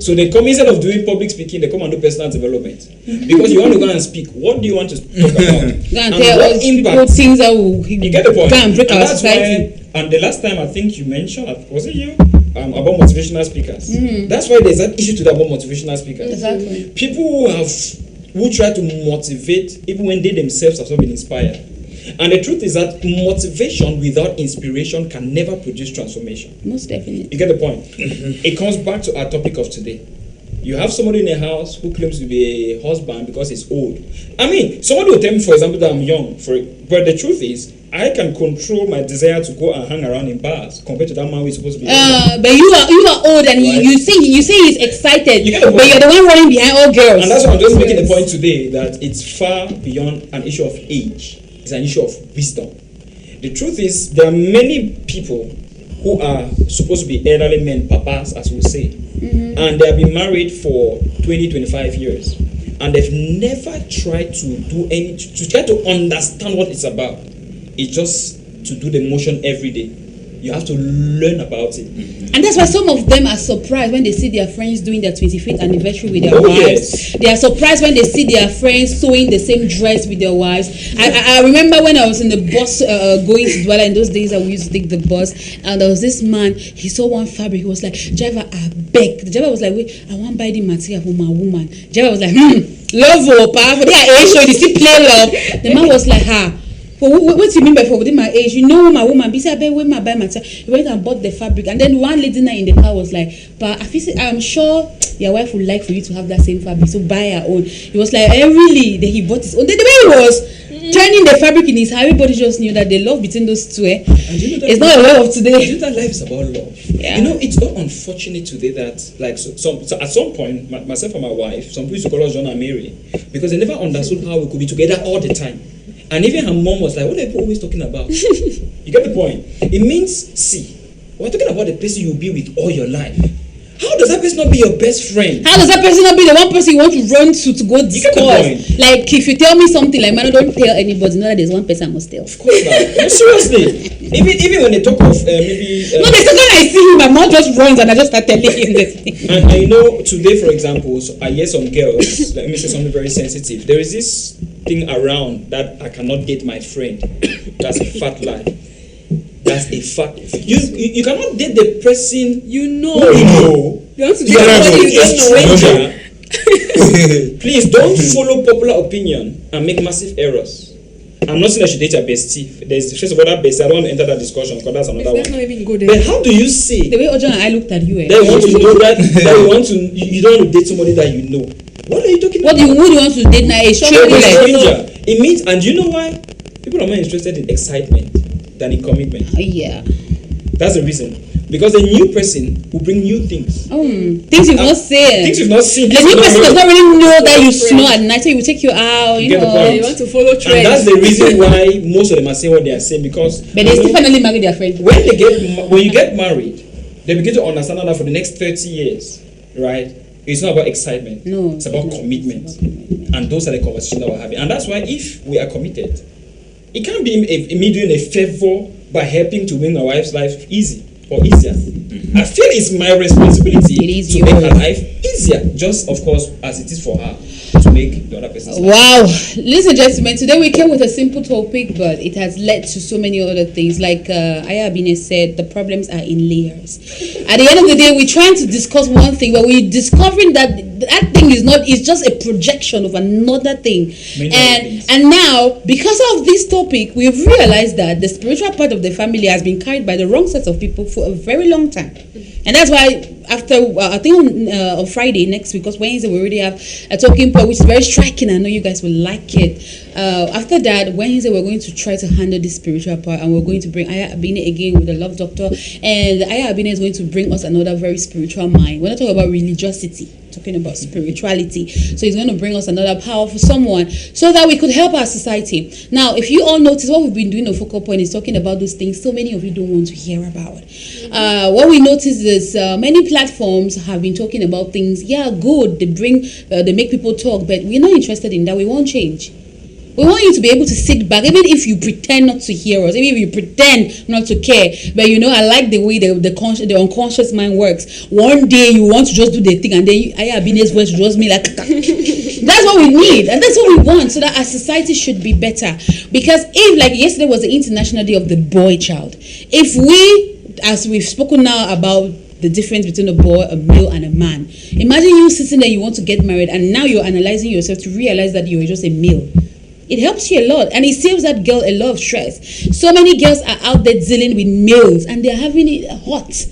So they come, instead of doing public speaking, they come and do personal development. Because you want to go and speak. What do you want to talk about? Go and tell us people things that will get the point. Go and break our society. And the last time I think you mentioned, was it you? About motivational speakers. That's why there's an issue to that about motivational speakers. Exactly. People who try to motivate even when they themselves have not been inspired. And the truth is that motivation without inspiration can never produce transformation. Most definitely. You get the point? It comes back to our topic of today. You have somebody in a house who claims to be a husband because he's old. I mean, somebody will tell me, for example, that I'm young. But the truth is, I can control my desire to go and hang around in bars compared to that man who is supposed to be young. But you are old, and right? you say he's excited, but you're the one running behind all girls. And that's why I'm just making the point today that it's far beyond an issue of age. It's an issue of wisdom. The truth is, there are many people who are supposed to be elderly men, papas, as we say, and they have been married for 20-25 years, and they've never tried to do to try to understand what it's about. It's just to do the motion every day. You have to learn about it. And that's why some of them are surprised when they see their friends doing their 25th anniversary with their wives. Yes. They are surprised when they see their friends sewing the same dress with their wives. I remember when I was in the bus going to Douala in those days that we used to take the bus, and there was this man, he saw one fabric, he was like, driver, I beg. The driver was like, wait, I want to buy the material for my woman. The driver was like, love or power, for their age, so they still play love. The man was like, what do you mean by for within my age? You know my woman. Be said, I buy my material. He went and bought the fabric, and then one lady in the car was like, "But I'm sure your wife would like for you to have that same fabric, so buy her own." He was like, really? Then he bought his own. The way he was turning the fabric in his hand, everybody just knew that the love between those two. And you know that it's not a love of today. You know that life is about love. Yeah. You know, it's so unfortunate today that, like, so at some point, myself and my wife, some people used to call us John and Mary, because they never understood how we could be together all the time. And even her mom was like, what are you always talking about? You get the point? It means, see, we're talking about the person you'll be with all your life. How does that person not be your best friend? How does that person not be the one person you want to run to go discuss? Like, if you tell me something, like, man, don't tell anybody. Know that there's one person I must tell. Of course not. No, seriously. Even when they talk of maybe... no, the second I see him, my mouth just runs and I just start telling him this thing. And you know, today, for example, so I hear some girls, let me say something very sensitive. There is this thing around that I cannot date my friend. That's a fat lie. That's a fact. You cannot date the person you know. who you know. You want to You are somebody you a don't know. stranger. Please don't follow popular opinion and make massive errors. I'm not saying I should date your bestie. There's first of all that bestie. I don't want to enter that discussion because that's another Let's one. not even go there. But how do you say The way Ojan and I looked at you, that you want to know that you don't want to date somebody that you know? What are you talking about? who do you want to date now? A stranger. Stranger. It means, and you know why? People are more interested in excitement than in commitment. Yeah. That's the reason. Because a new person will bring new things. Things you've not seen. Things you've not seen. The new person does not really know that you snore at night, so he will take you out. You get the know. point. You want to follow trends. And that's the reason why most of them are saying what they are saying, because But they still finally marry their friend. when you get married, they begin to understand that for the next 30 years, right? It's not about excitement. No, it's about commitment. And those are the conversations that we're having. And that's why if we are committed, it can't be me doing a favor by helping to win my wife's life easy or easier. I feel it's my responsibility to make her life easier, just of course as it is for her to make the other person's life. Wow. Listen, gentlemen, today we came with a simple topic, but it has led to so many other things. Like Aya Abine said, the problems are in layers. At the end of the day, we're trying to discuss one thing, but we're discovering that thing is just a projection of another thing. And now, because of this topic, we've realized that the spiritual part of the family has been carried by the wrong set of people for a very long time. And that's why after I think on Friday next week, because Wednesday we already have a talking point which is very striking. I know you guys will like it. After that, Wednesday we're going to try to handle this spiritual part, and we're going to bring Aya Abine again with the Love Doctor, and Aya Abine is going to bring us another very spiritual mind. We're not talking about religiosity, talking about spirituality. So he's going to bring us another powerful someone so that we could help our society. Now, if you all notice, what we've been doing on Focal Point is talking about those things so many of you don't want to hear about. What we noticed is many platforms have been talking about things. Yeah, good. They make people talk, but we're not interested in that. We want change. We want you to be able to sit back, even if you pretend not to hear us, even if you pretend not to care. But you know, I like the way the unconscious mind works. One day you want to just do the thing, and then Aya Abine's voice draws me like that's what we need, and that's what we want, so that our society should be better. Because if, like yesterday was the International Day of the Boy Child, if we, as we've spoken now about the difference between a boy, a male, and a man, imagine you sitting there, you want to get married, and now you're analyzing yourself to realize that you're just a male. It helps you a lot, and it saves that girl a lot of stress. So many girls are out there dealing with males, and they're having it hot.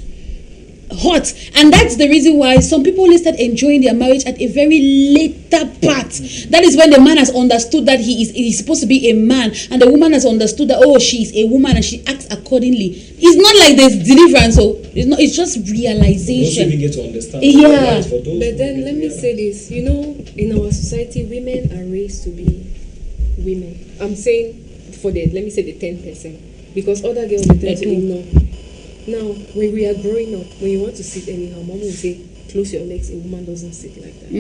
And that's the reason why some people only start enjoying their marriage at a very later part. That is when the man has understood that he's supposed to be a man, and the woman has understood that, oh, she's a woman and she acts accordingly. It's not like there's deliverance, so it's just realization. Those who get to understand. Yeah. But then let me say this, you know, in our society, women are raised to be women. I'm saying let me say the 10%, because other girls they tend to ignore. Now, when we are growing up, when you want to sit anyhow, mom will say, close your legs. A woman doesn't sit like that.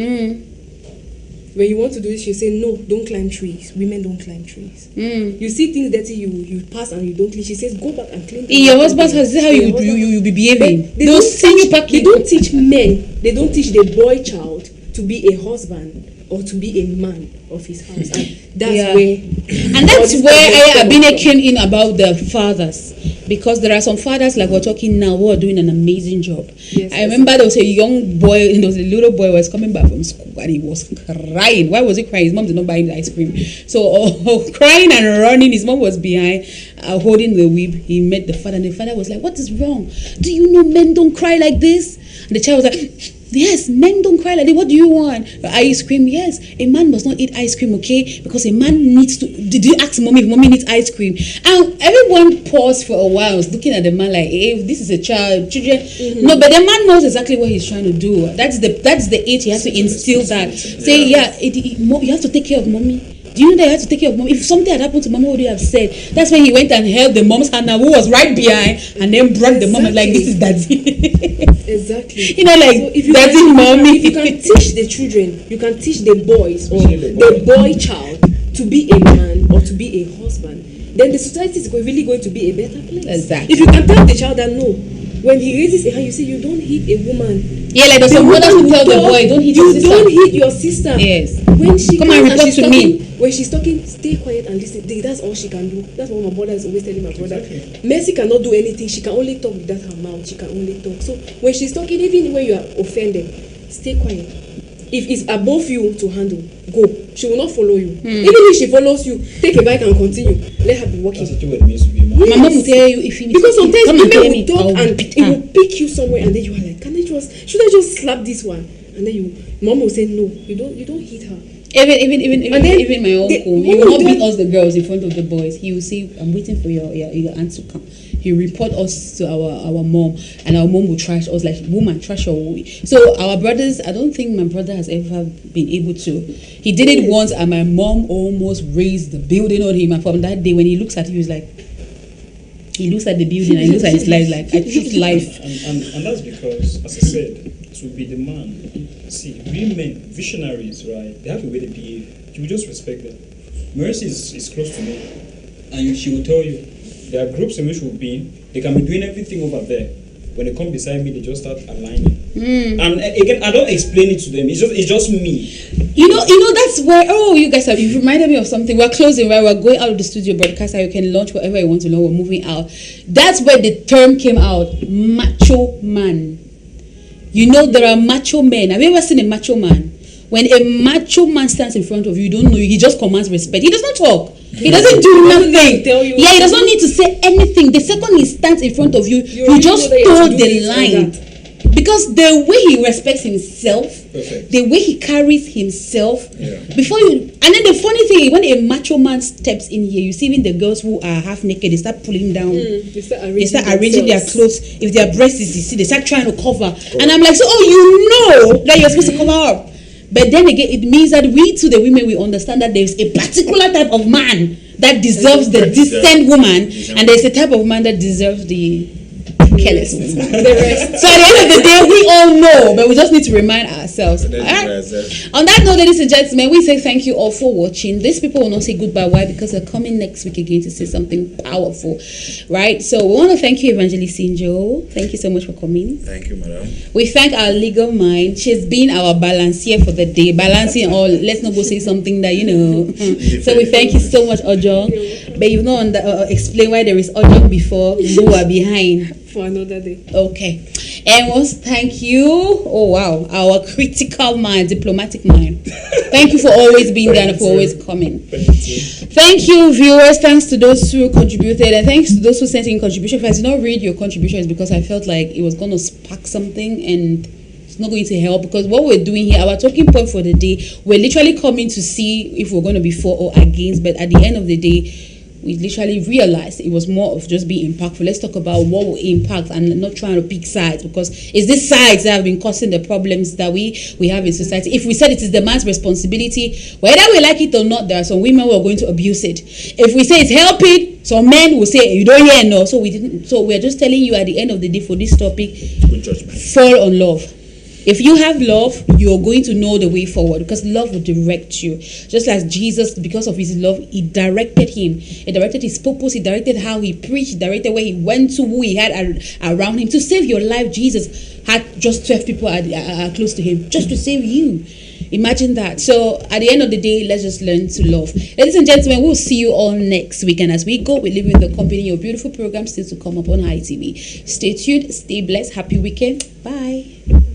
when you want to do this, you say no, don't climb trees. Women don't climb trees. You see things dirty, you pass and you don't clean. She says go back and clean. In your husband's house, this is how you be behaving. They don't teach men. They don't teach the boy child to be a husband or to be a man of his house, and that's where Abine came in about the fathers, because there are some fathers like we're talking now who are doing an amazing job. Yes, I remember there was a young boy, there was a little boy who was coming back from school and he was crying. Why was he crying? His mom did not buy him the ice cream, so crying and running. His mom was behind, holding the whip. He met the father, and the father was like, "What is wrong? Do you know men don't cry like this?" And the child was like, "Yes, men don't cry like that. What do you want? Ice cream?" "Yes, a man must not eat ice cream, okay? Because a man needs to." Did you ask mommy if mommy needs ice cream? And everyone paused for a while. I was looking at the man like, "Hey, this is a child, children." No, but the man knows exactly what he's trying to do. That's the age he has to instill that. Say, you have to take care of mommy. Do you know that you have to take care of mom? If something had happened to mom, what would you have said? That's when he went and held the mom's hand, who was right behind, and then brought the mom and like, "This is daddy." Exactly. You know, like, so if daddy, mommy. If you can teach the children, you can teach the boys or the boy child to be a man or to be a husband, then the society is really going to be a better place. Exactly. If you can tell the child that no, when he raises a hand, you say you don't hit a woman. Yeah, like some mothers who tell the boy, don't hit your sister. You don't hit your sister. Yes. When she come and report to me. When she's talking, stay quiet and listen. That's all she can do. That's what my mother is always telling my brother. Mercy cannot do anything. She can only talk with her mouth. She can only talk. So when she's talking, even when you are offended, stay quiet. If it's above you to handle, go. She will not follow you. Even if she follows you, take a bike and continue. Let her be walking. That's what it means to be a man. Yes. My mom will tell you if you because sometimes women will talk and it will pick you somewhere, and then you are like, should I just slap this one? And then mom will say no. You don't hit her. Even my uncle, he will not beat us the girls in front of the boys. He will say, "I'm waiting for your aunt to come." He report us to our mom, and our mom will trash us like, "Woman, trash your." So our brothers, I don't think my brother has ever been able to. He did it once, and my mom almost raised the building on him. And from that day, when he looks at you, he's like, he looks at the building and he looks at his life like, "I choose life." And that's because, as I said, it will be the man. See, real men, visionaries, right? They have a way they behave. You will just respect them. Mercy is close to me, and she will tell you there are groups in which we've been. They can be doing everything over there. When they come beside me, they just start aligning. And again, I don't explain it to them. It's just me. You know that's where you guys have. You reminded me of something. We're closing, right? We're going out of the studio broadcast. You can launch whatever you want to launch. We're moving out. That's where the term came out. Macho man. You know there are macho men. Have you ever seen a macho man? When a macho man stands in front of you, you don't know. He just commands respect. He does not talk. He doesn't do nothing. He does not need to say anything. The second he stands in front of you, you just toe the line. Because the way he respects himself, the way he carries himself, before you, and then the funny thing, when a macho man steps in here, you see even the girls who are half naked, they start pulling down, they start arranging their clothes. If their breasts is, you see, they start trying to cover. And I'm like, so, you know that you're supposed to cover up. But then again, it means that we too, the women, we understand that there's a particular type of man that deserves the decent woman, and there's a type of man that deserves the careless woman. The rest. So at the end of the day, we all know, but we just need to remind ourselves. On that note, ladies and gentlemen, we say thank you all for watching. These people will not say goodbye. Why? Because they're coming next week again to say something powerful, right? So we want to thank you, Evangelist Sinjo. Thank you so much for coming. Thank you, madam. We thank our legal mind. She's been our balancer for the day, balancing all. Let's not go say something that So we thank you so much, Ojong. But you've not explained why there is Ojong before you are behind. For another day. Okay. And once thank you. Oh wow, our critical mind, diplomatic mind. Thank you for always being there and for always coming. Thank you, viewers. Thanks to those who contributed, and thanks to those who sent in contribution. If I did not read your contributions, because I felt like it was going to spark something and it's not going to help, because what we're doing here, our talking point for the day, we're literally coming to see if we're going to be for or against, but at the end of the day, we literally realized it was more of just being impactful. Let's talk about what will impact and not trying to pick sides, because it's these sides that have been causing the problems that we have in society. If we said it is the man's responsibility, whether we like it or not, there are some women who are going to abuse it. If we say it's helping, some men will say you don't hear no. So we're just telling you at the end of the day for this topic, Good judgment. fall on love. If you have love, you're going to know the way forward, because love will direct you. Just like Jesus, because of his love, he directed him. He directed his purpose. He directed how he preached. He directed where he went to, who he had around him. To save your life, Jesus had just 12 people close to him, just to save you. Imagine that. So at the end of the day, let's just learn to love. Ladies and gentlemen, we'll see you all next week. And as we go, we leave you in the company. Your beautiful program still to come up on ITV. Stay tuned. Stay blessed. Happy weekend. Bye.